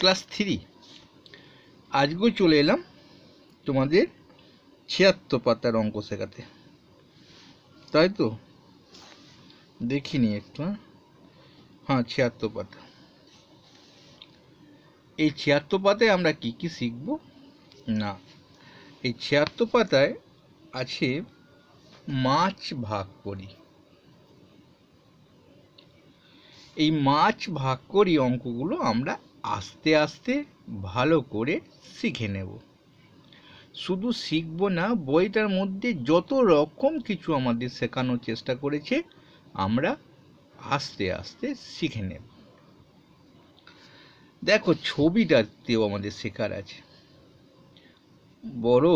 Class 3 আজকেও চলে এলাম তোমাদের ৭৬ পাতার অঙ্ক শেখাতে, তাই তো? দেখিনি একটু। হ্যাঁ ৭৬ পাতা। এই ৭৬ পাতায় আমরা কি কি শিখব না, এই ৭৬ পাতায় আছে মাছ ভাগ করি। এই মাছ ভাগ করি অঙ্কগুলো আমরা আস্তে আস্তে ভালো করে শিখে নেব। শুধু শিখবো না, বইটার মধ্যে যত রকম কিছু আমাদের শেখানোর চেষ্টা করেছে আমরা আস্তে আস্তে শিখে নেব। দেখো ছবিটাতেও আমাদের শেখার আছে। বড়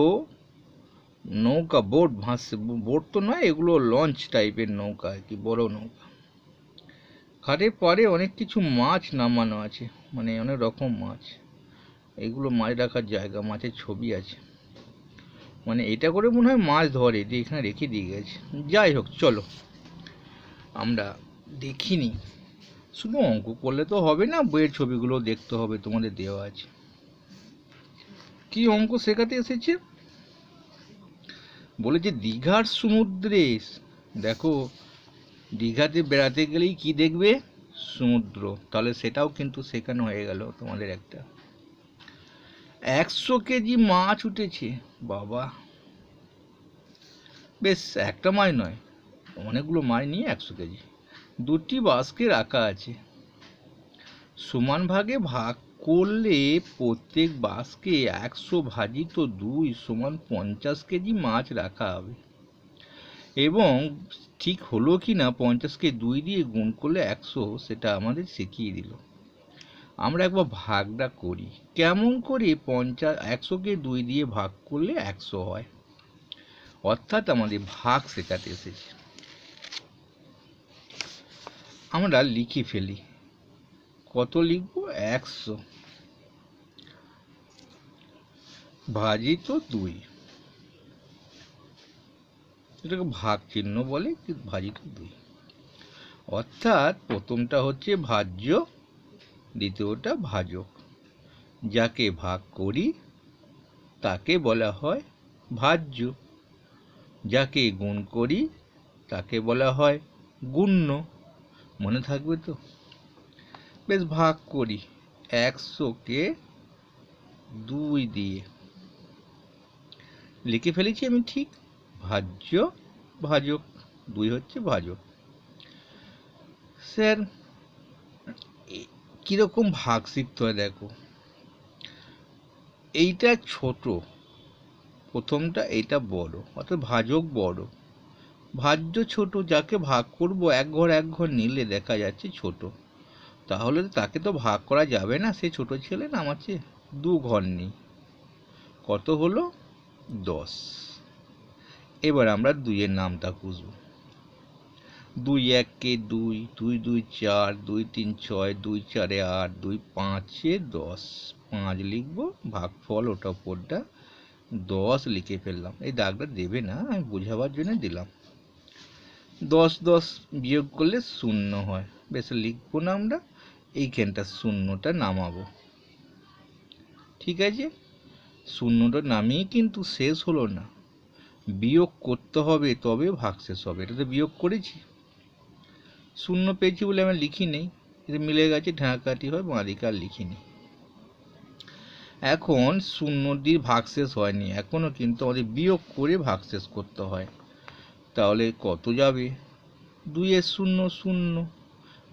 নৌকা, বোট ভাসছে, বোট তো নয়, এগুলো লঞ্চ টাইপের নৌকা আর কি, বড় নৌকা। ঘাটের পরে অনেক কিছু মাছ নামানো আছে, মানে অনেক রকম মাছ। এগুলো মাছ রাখার জায়গা, মাছের ছবি আছে, মানে এটা করে মনে হয় মাছ ধরে, দিয়ে এখানে রেখে দিয়ে গেছে। যাই হোক, চলো আমরা দেখিনি। শুধু অঙ্ক করলে তো হবে না, বইয়ের ছবিগুলো দেখতে হবে, তোমাদের দেওয়া আছে। কি অঙ্ক শেখাতে এসেছে? বলেছে দীঘার সমুদ্রে। দেখো দীঘাতে বেড়াতে গেলেই কি দেখবে? সমুদ্র। তাহলে সেটাও কিন্তু শেখানো হয়ে গেল তোমাদের একটা। 100 কেজি মাছ উঠেছে। বাবা, বেশ একটা মাছ নয়, অনেকগুলো মাছ নিয়ে 100 কেজি। 2টি বাস্কে রাখা আছে, সমান ভাগে ভাগ করলে প্রত্যেক বাস্কে 100 ভাজিত 2 সমান 50 কেজি মাছ রাখা হবে। এবং ঠিক হলো কি না 50কে 2 দিয়ে গুণ করলে 100, সেটা আমাদের শিখিয়ে দিল। আমরা একবার ভাগটা করি। কেমন করে 100কে 2 দিয়ে ভাগ করলে 100 হয়, অর্থাৎ আমাদের ভাগ শেখাতে এসেছে। আমরা লিখে ফেলি। কত লিখবো? 100 ভাজিত 2, এটাকে ভাগ চিহ্ন বলে, ভাজিত 2। অর্থাৎ প্রথমটা হচ্ছে ভাজ্য, দ্বিতীয়টা ভাজক। যাকে ভাগ করি তাকে বলা হয় ভাজ্য, যাকে গুণ করি তাকে বলা হয় গুণ্য। মনে থাকবে তো? বেশ, ভাগ করি 100কে 2 দিয়ে। লিখে ফেলেছি আমি ঠিক, ভাজ্য ভাজক, 2 হচ্ছে ভাজক। স্যার কিরকম ভাগ শিখতে হয় দেখো। এইটা ছোট, প্রথমটা, এইটা বড়, অর্থাৎ ভাজক বড়, ভাজ্য ছোট। যাকে ভাগ করব এক ঘর নিলে দেখা যাচ্ছে ছোট, তাহলে তাকে তো ভাগ করা যাবে না, সে ছোট ছেলে না আমার চেয়ে। 2 ঘর নেই, কত হলো? 10। এবার আমরা 2 এর নামটা খুঁজব। 2 1-কে 2, 2 2 4, 2 3 6, 2 4 8, 2 5 10। 5 লিখবো, ভাগফল ওটা উপরটা 10 লিখে ফেললাম। এই দাগটা দেবে না, আমি বোঝাবার জন্য দিলাম। 10 10 বিয়োগ করলে 0 হয়। বেশ, লিখবো না আমরা, এইখানটা শূন্যটা নামাবো। ঠিক আছে, শূন্যটা নামিয়ে কিন্তু শেষ হলো না, বিয়োগ করতে হবে, তবে ভাগ শেষ হবে। এটা তো বিয়োগ করেছি, 0 পেয়েছি বলে আমি লিখি নেই, এটা মিলে গেছে, ঢাকাটি হয়, বাঁদিকে আর লিখিনি। এখন 0 দিয়ে ভাগ শেষ হয়নি এখনো, কিন্তু আমাদের বিয়োগ করে ভাগ শেষ করতে হয়। তাহলে কত যাবে? 2 এর 0 0,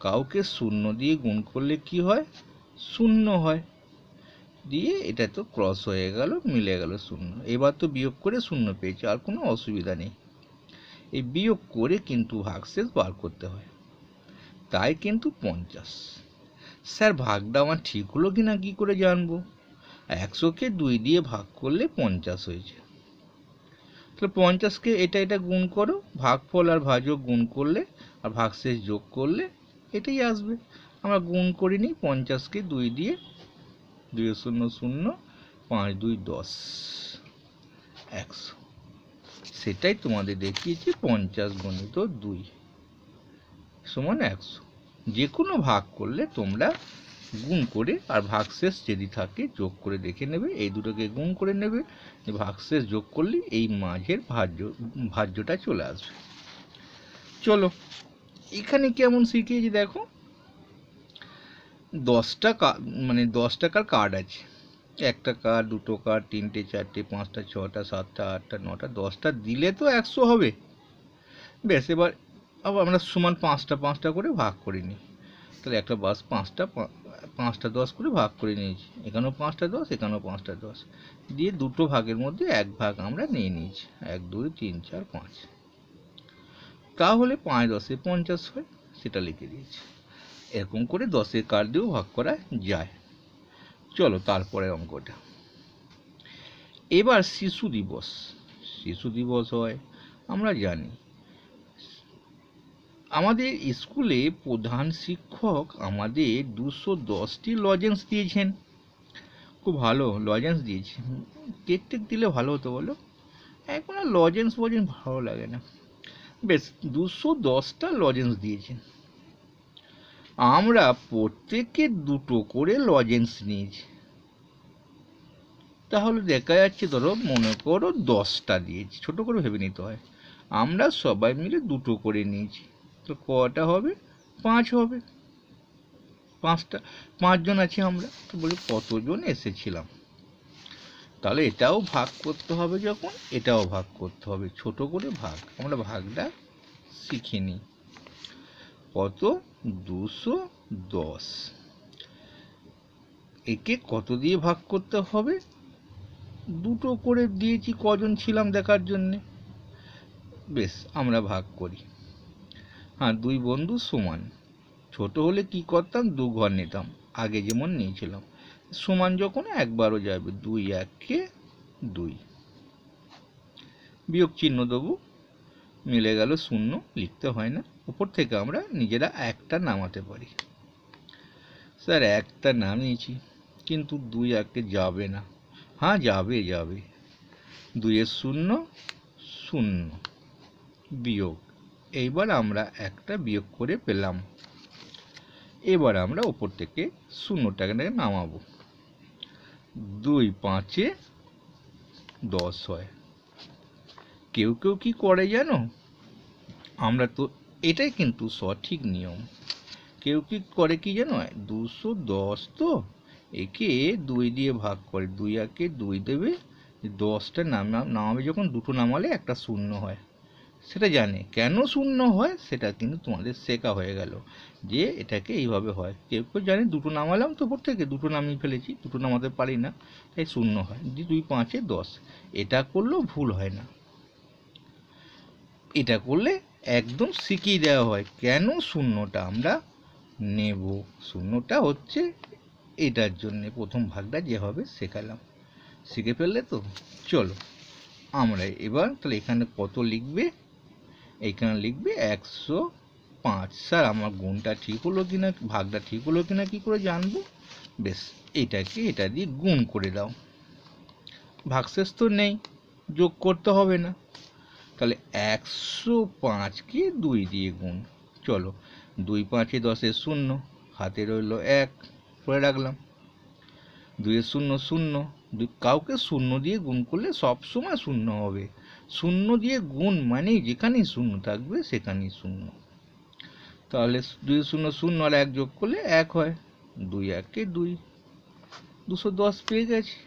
কাউকে 0 দিয়ে গুণ করলে কি হয়? 0 হয়। দিয়ে এটা তো ক্রস হয়ে গেল, মিলে গেল 0। এবার তো বিয়োগ করে 0 পেয়েছি, আর কোনো অসুবিধা নেই। এই বিয়োগ করে কিন্তু ভাগশেষ বার করতে হয়, তাই কিন্তু 50। স্যার ভাগটা আমার ঠিক হলো কি না কি করে জানবো? 100কে 2 দিয়ে ভাগ করলে 50 হয়েছে, তাহলে 50কে এটা গুণ করো, ভাগফল আর ভাজক গুণ করলে আর ভাগশেষ যোগ করলে এটাই আসবে। আমরা গুণ করিনি, 50কে 2 দিয়ে, 2 0 0, 5 2 10, 100। সেটাই তোমাদের দেখিয়েছি, 50 গুণিত 2 সমান 100। যে কোনো ভাগ করলে তোমরা গুণ করে আর ভাগশেষ যদি থাকে যোগ করে দেখে নেবে, এই দুটোকে গুণ করে নেবে, ভাগশেষ যোগ করলে এই মাঝের ভাজ্যটা চলে আসবে। চলো এখানে কেমন শিখিয়েছি দেখো, 10 টাকার কার্ড আছে, একটা কার্ড, দুটো কার্ড, তিনটে, চারটে, পাঁচটা, ছটা, সাতটা, আটটা, নটা, 10টা দিলে তো 100 হবে। বেশ, এবার আবার আমরা সমান পাঁচটা করে ভাগ করে নিই। তাহলে একটা বাস পাঁচটা 10 করে ভাগ করে নিয়েছি, এখানেও 5টা 10, এখানেও 5টা 10 দিয়ে দুটো ভাগের মধ্যে এক ভাগ আমরা নিয়ে নিয়েছি, 1 2 3 4 5। তাহলে 5 10 50 হয়, সেটা লিখে দিয়েছি। এরকম করে 10-এর কার্ড দিয়েও ভাগ করা যায়। চলো তারপরে অঙ্কটা। এবার শিশু দিবস হয়, আমরা জানি আমাদের স্কুলে প্রধান শিক্ষক আমাদের 210টি লজেন্স দিয়েছেন। খুব ভালো লজেন্স দিয়েছে। কেক দিলে ভালো হতো বলো, এখন আর লজেন্স ভালো লাগে না। বেশ, 210টা লজেন্স দিয়েছেন, আমরা প্রত্যেকে দুটো করে লজেন্স নিয়েছি। তাহলে দেখা যাচ্ছে, ধরো মনে করো 10টা দিয়েছি, ছোট করে ভেবে নিতে হয়, আমরা সবাই মিলে দুটো করে নিয়েছি, তো কটা হবে? 5 হবে। 5 জন আছি আমরা, তো বলি কতজন এসেছিলাম। তাহলে এটাও ভাগ করতে হবে, যখন এটাও ভাগ করতে হবে, ছোট করে ভাগ। আমরা ভাগটা শিখে নিই। কত? 210। একে কত দিয়ে ভাগ করতে হবে? দুটো করে দিয়েছি, কজন ছিলাম দেখার জন্যে। বেশ, আমরা ভাগ করি। হ্যাঁ, 2 বন্ধু সমান। ছোট হলে কি করতাম? 2 ঘর নিতাম, আগে যেমন নিয়েছিলাম। সমান যখন একবারও যাবে, 2 1 2। বিয়োগ চিহ্ন দেবো, মিলে গেল 0, লিখতে হয় না। উপর থেকে আমরা নিজেরা একটা নামাতে পারি। স্যার একটা নামিয়েছি, কিন্তু 2 1 যাবে না। হ্যাঁ যাবে। 2 এর 0 0 বিয়োগ। এইবার আমরা একটা বিয়োগ করে পেলাম। এবার আমরা উপর থেকে 0টাকে নামাবো। 2 5 10 হয়। কেউ কি করে জানো? আমরা তো, এটাই কিন্তু সঠিক নিয়ম। কেউ কি করে কি জানো, 210 তো একে 2 দিয়ে ভাগ করে, 2 1 2 দেবে, 10টা নামাবে যখন, দুটো নামালে একটা 0 হয়। সেটা জানে কেন 0 হয়, সেটা কিন্তু তোমাদের শেখা হয়ে গেল যে এটাকে এইভাবে হয়। কেউ জানে দুটো নামালাম তো, উপর থেকে দুটো নামিয়ে ফেলেছি, দুটো নামাতে পারি না, তাই 0 হয়। 2 5 10, এটা করলেও ভুল হয় না। এটা করলে একদম শিখিয়ে দেওয়া হয় কেন 0টা আমরা নেব। 0টা হচ্ছে এটার জন্য, প্রথম ভাগটা যেভাবে শেখালাম। শিখে ফেললে তো? চলো আমরা এবার তাহলে এখানে কত লিখবে? এইখানে লিখবে 105। স্যার আমার গুণটা ঠিক হলো কিনা, ভাগটা ঠিক হলো কিনা কি করে জানবো? বেশ, এটাকে এটা দিয়ে গুণ করে দাও। ভাগশেষ তো নেই, যোগ করতে হবে না। তাহলে 105কে 2 দিয়ে গুণ। চলো, 2 5 10 0, হাতে রইল 1, পরে রাখলাম। 2 0 0, কাউকে 0 দিয়ে গুণ করলে সবসময় 0 হবে। 0 দিয়ে গুণ মানে যেখানেই 0 থাকবে সেখানেই 0। তাহলে 2 0 0 আর 1 যোগ করলে 1 হয়। 2 1 2, 210 পেয়ে গেছি।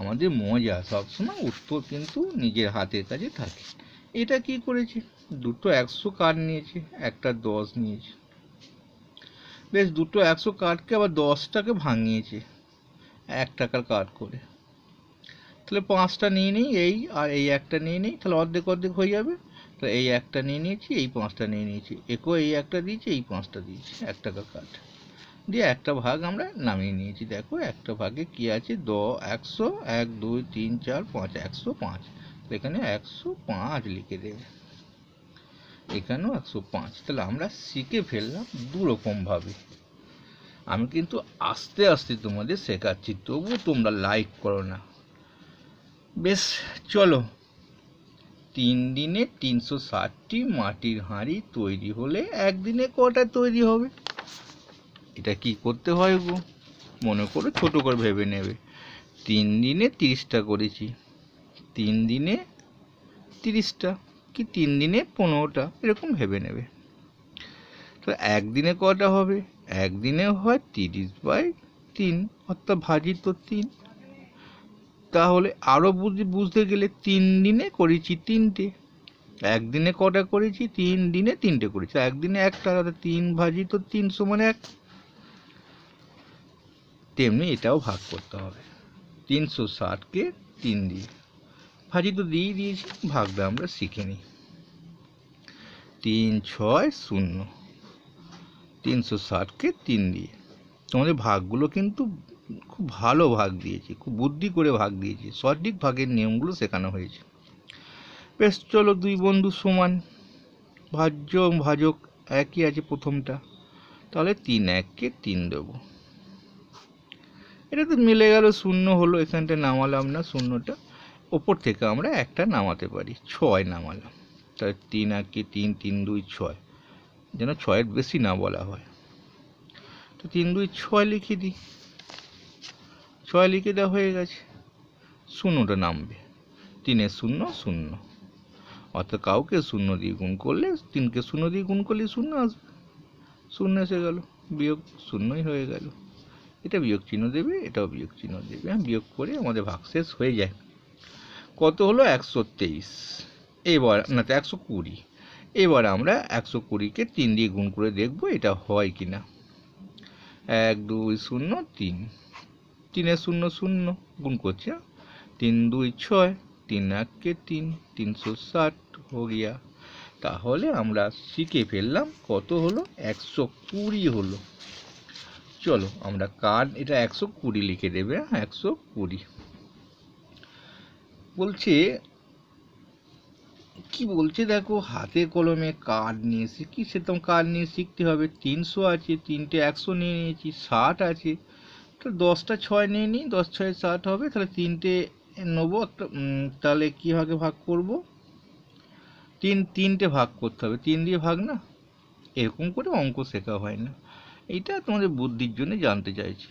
আমাদের মজা, সবসময় উত্তর কিন্তু নিজের হাতের কাছে থাকে। এটা কি করেছি, দুটো 100 কার্ড নিয়েছি, একটা 10 নিয়েছি। বেশ, দুটো 100 কার্ডকে আবার 10টাকে ভাঙিয়েছি 1 টাকার কার্ড করে। তাহলে 5টা নিয়ে নিই, এই আর এই একটা নিয়ে নিই, তাহলে অর্ধেক হয়ে যাবে। তাহলে এই একটা নিয়ে নিয়েছি, এই 5টা নিয়ে নিয়েছি, একেও এই একটা দিয়েছি, এই 5টা দিয়েছি, 1 টাকার কার্ড দিয়ে একটা ভাগ আমরা নামিয়ে নিয়েছি। দেখো একটা ভাগে কি আছে, 100, 1 2 3 4 5, 105। এখানে 105 লিখে দেবে, এখানেও 105। তাহলে আমরা শিখে ফেললাম দু রকম ভাবে। আমি কিন্তু আস্তে আস্তে তোমাদের শেখাচ্ছি, তবু তোমরা লাইক করো না। বেশ, চলো। 3 দিনে 360টি মাটির হাঁড়ি তৈরি হলে একদিনে কটা তৈরি হবে? এটা কি করতে হয় গো, মনে করে ছোট করে ভেবে নেবে। 3 দিনে 30টা করেছি, 3 দিনে 30টা কি 3 দিনে 15টা, এরকম ভেবে নেবে। তো একদিনে কটা হবে, একদিনে হয় 30/3, অর্থাৎ ভাজিত 3। তাহলে আরো বুঝতে গেলে 3 দিনে করেছি 3টে, একদিনে কটা করেছি, 3 দিনে 3টে করেছি, একদিনে একটা, অর্থাৎ 3 ভাজিত 3 সমান 1। তেমনি এটাও ভাগ করতে হবে, 360কে 3 দিয়ে, ভাজি তো দিয়ে দিয়েছি, ভাগটা আমরা শিখে নিই। 3 6 0, 360কে 3 দিয়ে। তোমাদের ভাগগুলো কিন্তু খুব ভালো ভাগ দিয়েছি, খুব বুদ্ধি করে ভাগ দিয়েছি, সঠিক ভাগের নিয়মগুলো শেখানো হয়েছে। বেশ, চলো, দুই বন্ধু সমান, ভাজ্য ভাজক একই আছে প্রথমটা, তাহলে 3 1কে 3 দেবো। এটা তো মিলে গেল, শূন্য হলো, এখানটা নামালাম না শূন্যটা, ওপর থেকে আমরা একটা নামাতে পারি, 6 নামালাম। তাহলে 3 1কে 3, 3 2 6, যেন 6-এর বেশি না বলা হয়। তো 3 2 6 লিখে দিই, 6 লিখে দেওয়া হয়ে গেছে, শূন্যটা নামবে, 3 0 0, অর্থাৎ কাউকে 0 দিয়ে গুণ করলে, 3কে 0 দিয়ে গুণ করলে 0 আসবে, 0 এসে গেল, বিয়োগ 0ই হয়ে গেল। এটা বিয়োগ চিহ্ন দেবে, এটাও বিয়োগ চিহ্ন দেবে, বিয়োগ করে আমাদের ভাগ শেষ হয়ে যায়। কত হলো, 123। এবার না, 120। এবার আমরা 120কে 3 দিয়ে গুণ করে দেখব এটা হয় কিনা। 1 2 0 3, 3 0 0 গুণ করছি, 3 2 6, 3 1কে 3, 360 हो गया। তাহলে আমরা শিখে ফেললাম কত হলো, 120 হলো। চলো আমরা এটা 120 লিখে দেবে, 120 বলছে। কি বলছে দেখো, হাতে কলমে কার্ড নিয়ে শিখি, সেরকম কার্ড নিয়ে শিখতে হবে। 300 আছে, 3টে 100 নিয়ে নিয়েছি, 60 আছে, তো 10টা 6 নিয়ে নিই, 10 6 60 হবে, তাহলে 3টে নেবো একটা, তাহলে কীভাবে ভাগ করব, 3টে ভাগ করতে হবে, 3 দিয়ে ভাগ না, এরকম করে অঙ্ক শেখা হয় না, এইটা তোমাদের বুদ্ধির জন্য জানতে চাইছি।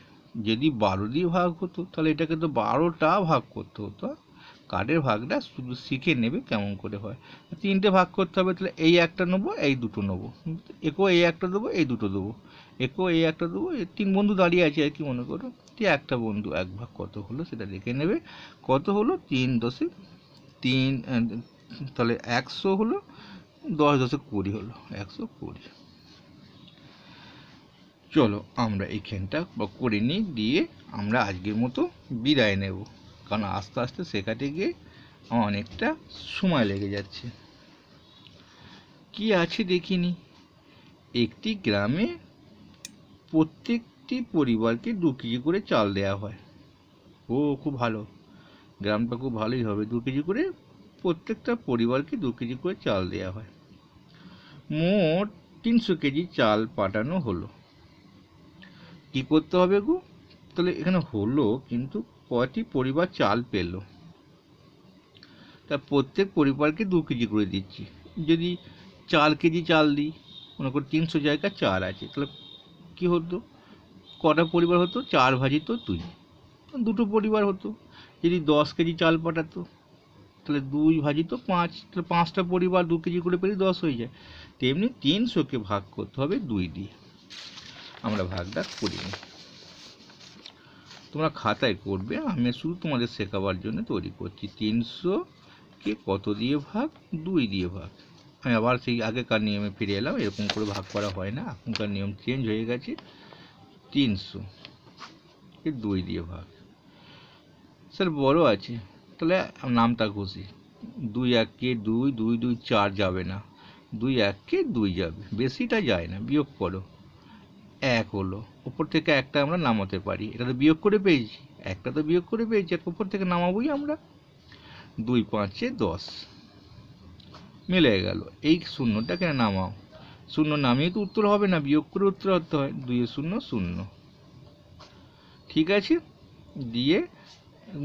যদি 12 দিয়ে ভাগ হতো তাহলে এটাকে তো 12টা ভাগ করতে হতো, কার্ডের ভাগটা শুধু শিখে নেবে কেমন করে হয়। 3টে ভাগ করতে হবে, তাহলে এই একটা নেবো, এই দুটো নেবো, একেও এই একটা দেবো, এই দুটো দেবো, একেও এই একটা দেবো, 3 বন্ধু দাঁড়িয়ে আছে আর কি, মনে করো একটা বন্ধু 1 ভাগ কত হলো সেটা দেখে নেবে, কত হলো 3 10 3, তাহলে 100 হলো, 10 10 20 হলো, 120। চলো আমরা এইখানটা করে নিই, দিয়ে আমরা আজকের মতো বিদায় নেব, কারণ আস্তে আস্তে শেখাতে গিয়ে অনেকটা সময় লেগে যাচ্ছে। কি আছে দেখিনি, একটি গ্রামে প্রত্যেকটি পরিবারকে 2 কেজি করে চাল দেওয়া হয়। ও খুব ভালো, গ্রামটা খুব ভালোই হবে, 2 কেজি করে প্রত্যেকটা পরিবারকে 2 কেজি করে চাল দেওয়া হয়। মোট 300 কেজি চাল পাঠানো হলো। কি করতে হবে গো, তাহলে এখানে হলো, কিন্তু কয়টি পরিবার চাল পেল, তা প্রত্যেক পরিবারকে 2 কেজি করে দিচ্ছি। যদি 4 কেজি চাল দিই, মনে করি 300 জায়গা 4 আছে, তাহলে কি হতো, কটা পরিবার হতো, 4 ভাজিত 2, দুটো পরিবার হতো। যদি 10 কেজি চাল পাঠাতো, তাহলে 2 ভাজিত 5, তাহলে 5টা পরিবার 2 কেজি করে পেলে 10 হয়ে যায়। তেমনি 300কে ভাগ করতে হবে 2 দিয়ে। আমরা ভাগটা করি নি, তোমরা খাতায় করবে, আমি শুধু তোমাদের শেখাবার জন্য তৈরি করছি। 300কে কত দিয়ে ভাগ, 2 দিয়ে ভাগ। আমি আবার সেই আগেকার নিয়মে ফিরে এলাম, এরকম করে ভাগ করা হয় না, এখনকার নিয়ম চেঞ্জ হয়ে গেছে। 300কে 2 দিয়ে ভাগ, স্যার বড় আছে, তাহলে নামটা ঘুষি, 2 1কে 2, 2 2 4 যাবে না, 2 1কে 2 যাবে, বেশিটা যায় না, বিয়োগ করো, 1 হলো, উপর থেকে একটা আমরা নামাতে পারি, এটা তো বিয়োগ করে পেয়েছি, একটা তো বিয়োগ করে পেয়েছি, উপর থেকে নামাবোই আমরা। 2 5 10 মিলে গেল, এই শূন্যটাকে নামাও, শূন্য নামিয়ে তো উত্তর হবে না, বিয়োগ করে উত্তর হতে হয়, 2 0 0, ঠিক আছে, দিয়ে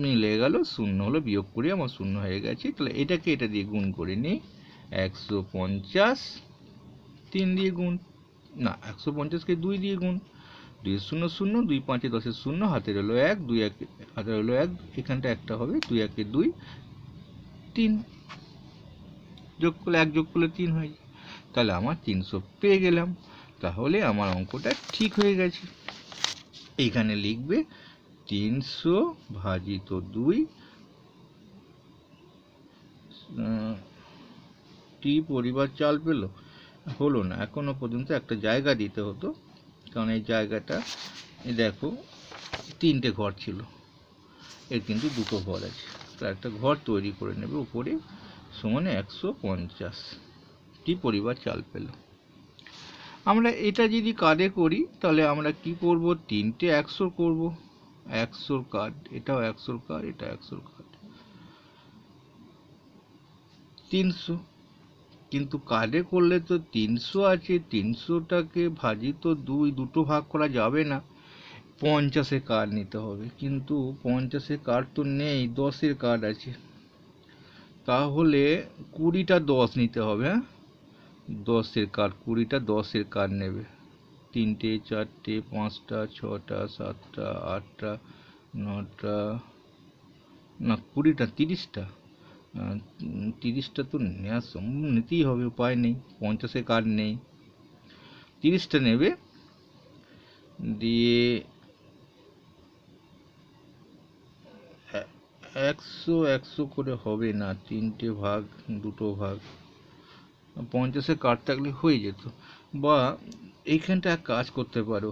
মিলে গেল, শূন্য হলো, বিয়োগ করে আমার শূন্য হয়ে গেছে। তাহলে এটাকে এটা দিয়ে গুণ করে নিই, 150 3 দিয়ে গুণ, না 150কে 2 দিয়ে গুণ, 2 0 0, 2 5 10 0, হাতে রইলো 1, 2 1 হাতে রইলো 1, এখানটা একটা হবে, 2 1 2, 3 যোগ করলে 1 যোগ করলে 3 হয়ে যায়। তাহলে আমার 300 পেয়ে গেলাম। তাহলে আমার অঙ্কটা ঠিক হয়ে গেছে। এইখানে লিখবে 300 ভাজিত 2 টি পরিবার চাল পেল। হলো না, এখনো পর্যন্ত একটা জায়গা দিতে হতো, কারণ এই জায়গাটা দেখো 3টে ঘর ছিল, এর কিন্তু 2টো ঘর আছে, তো একটা ঘর তৈরি করে নেবে উপরে, সমানে 150 টি পরিবার চাল পেল। আমরা এটা যদি কার্ডে করি তাহলে আমরা কি করব, 3টে 100 করব, 100 কার্ড, এটাও 100 কার্ড, এটা 100 কার্ড, 300। কিন্তু কার্ডে করলে তো 300 আছে, 300টাকে ভাজিত 2, দুটো ভাগ করা যাবে না, 50 কার্ড নিতে হবে। কিন্তু 50 কার্ড তো নেই, 10 কার্ড আছে, তাহলে 20টা 10 নিতে হবে। হ্যাঁ, 10 কার্ড, 20টা 10 কার্ড নেবে, 3টে 4টে 5টা 6টা 7টা 8টা 9টা, না 20টা 30টা, 30টা তো নেওয়া সম্ভব, নিতেই হবে, উপায় নেই, 50 কার্ড নেই, 30টা নেবে। দিয়ে 100 100 করে হবে না, 3টে ভাগ, 2টো ভাগ, 50 কার্ড থাকলে হয়ে যেত। বা এইখানটা এক কাজ করতে পারো,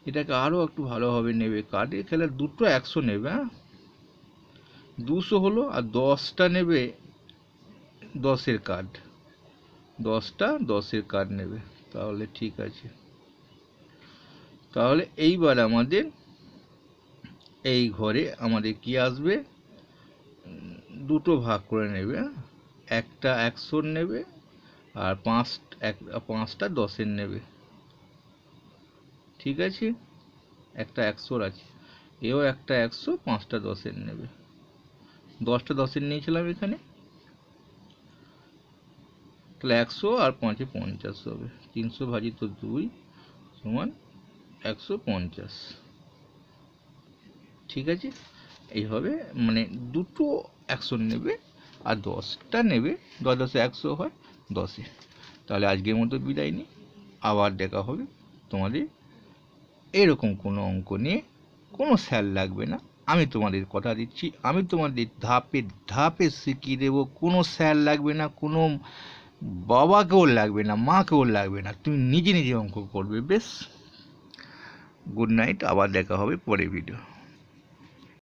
এটাকে আরও একটু ভালোভাবে নেবে, কার্ডে খেলে দুটো 100 নেবে, হ্যাঁ 200 হলো, আর 10টা নেবে 10 কার্ড, 10টা 10 কার্ড নেবে, তাহলে ঠিক আছে। তাহলে এইবার আমাদের এই ঘরে আমাদের কি আসবে, দুটো ভাগ করে নেবে, একটা 100 নেবে আর 5টা 10 নেবে, ঠিক আছে, একটা 100 আছে, এও একটা 100, 5টা 10 নেবে, 10টা 10 নিয়েছিলাম এখানে, তাহলে 100 আর 5-এ 50 হবে, 300 ভাজিত 2 সমান 150, ঠিক আছে। এইভাবে মানে দুটো 100 নেবে আর 10টা নেবে, 10 10 100 হয় 10। তাহলে আজকের মতো বিদায় নিই, আবার দেখা হবে তোমাদের এরকম কোনো অঙ্ক নিয়ে। কোনো স্যার লাগবে না, আমি তোমাদের কথা দিচ্ছি, আমি তোমাদের ধাপে ধাপে শিখিয়ে দেবো, কোনো স্যার লাগবে না, কোনো বাবাকেও লাগবে না, মাকেও লাগবে না, তুমি নিজে নিজে অঙ্ক করবে। বেশ, গুড নাইট, আবার দেখা হবে পরে ভিডিও।